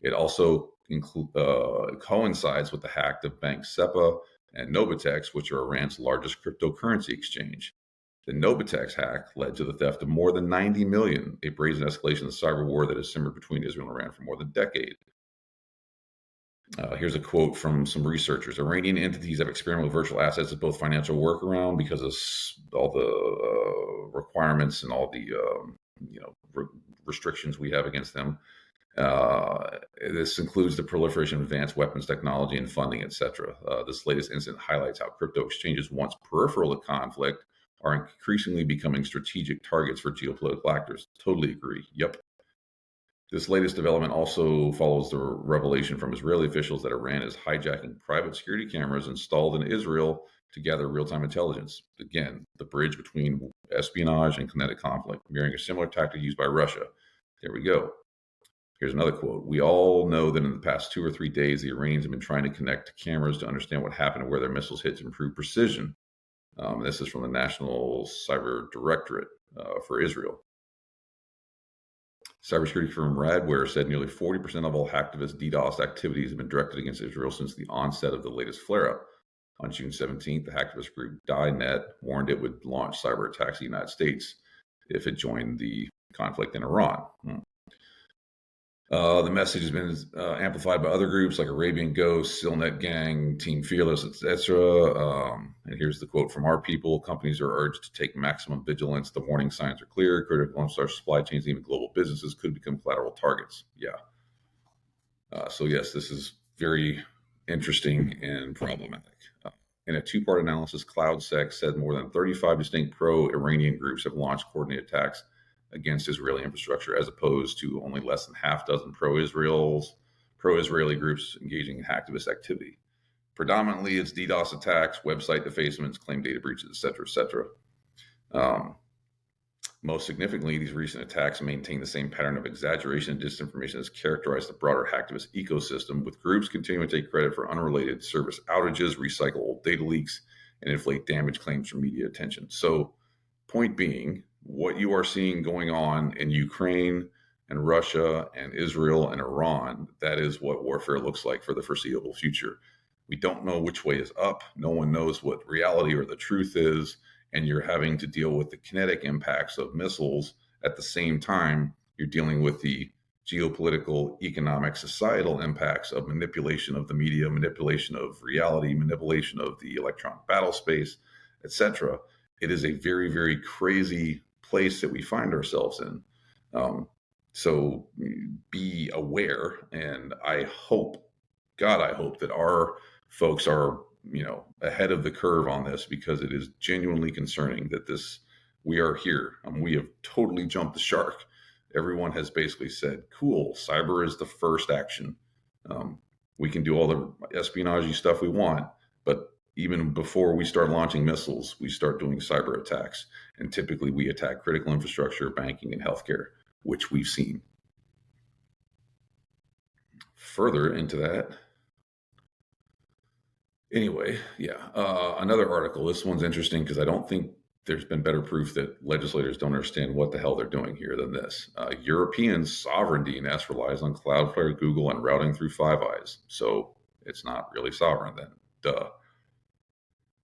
It also coincides with the hack of banks SEPA and Novitex, which are Iran's largest cryptocurrency exchange. The Novitex hack led to the theft of more than 90 million, a brazen escalation of the cyber war that has simmered between Israel and Iran for more than a decade. Here's a quote from some researchers. Iranian entities have experimented with virtual assets as both financial workaround because of all the requirements and all the restrictions we have against them. This includes the proliferation of advanced weapons technology and funding, etc. This latest incident highlights how crypto exchanges, once peripheral to conflict, are increasingly becoming strategic targets for geopolitical actors. Totally agree. Yep. This latest development also follows the revelation from Israeli officials that Iran is hijacking private security cameras installed in Israel to gather real-time intelligence. Again, the bridge between espionage and kinetic conflict, mirroring a similar tactic used by Russia. There we go. Here's another quote. We all know that in the past 2 or 3 days, the Iranians have been trying to connect cameras to understand what happened and where their missiles hit to improve precision. This is from the National Cyber Directorate for Israel. Cybersecurity firm Radware said nearly 40% of all hacktivist DDoS activities have been directed against Israel since the onset of the latest flare-up. On June 17th, the hacktivist group DieNet warned it would launch cyber attacks in the United States if it joined the conflict in Iran. The message has been amplified by other groups like Arabian Ghost, Silnet Gang, Team Fearless, etc. And here's the quote from our people. Companies are urged to take maximum vigilance. The warning signs are clear. Critical infrastructure supply chains, even global businesses could become collateral targets. Yeah. So yes, this is very interesting and problematic. In a two-part analysis, CloudSec said more than 35 distinct pro-Iranian groups have launched coordinated attacks against Israeli infrastructure, as opposed to only less than half dozen pro-Israeli groups engaging in hacktivist activity. Predominantly, it's DDoS attacks, website defacements, claim data breaches, etc., etc. Most significantly, these recent attacks maintain the same pattern of exaggeration and disinformation that's characterized the broader hacktivist ecosystem, with groups continuing to take credit for unrelated service outages, recycle old data leaks, and inflate damage claims for media attention. So, point being, what you are seeing going on in Ukraine and Russia and Israel and Iran, that is what warfare looks like for the foreseeable future. We don't know which way is up. No one knows what reality or the truth is. And you're having to deal with the kinetic impacts of missiles. At the same time, you're dealing with the geopolitical, economic, societal impacts of manipulation of the media, manipulation of reality, manipulation of the electronic battle space, etc. It is a very, very crazy place that we find ourselves in. So be aware, and I hope that our folks are, ahead of the curve on this, because it is genuinely concerning that we are here. We have totally jumped the shark. Everyone has basically said, cool, cyber is the first action. We can do all the espionage stuff we want, but even before we start launching missiles, we start doing cyber attacks. And typically we attack critical infrastructure, banking, and healthcare, which we've seen. Further into that, anyway, another article. This one's interesting because I don't think there's been better proof that legislators don't understand what the hell they're doing here than this. European sovereign DNS relies on Cloudflare, Google, and routing through Five Eyes. So it's not really sovereign then. Duh.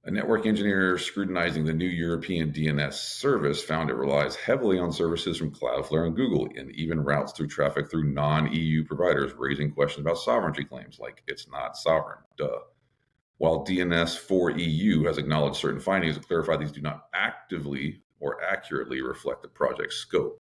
A network engineer scrutinizing the new European DNS service found it relies heavily on services from Cloudflare and Google, and even routes through traffic through non-EU providers, raising questions about sovereignty claims, like it's not sovereign. Duh. While DNS for EU has acknowledged certain findings and clarified these do not actively or accurately reflect the project's scope.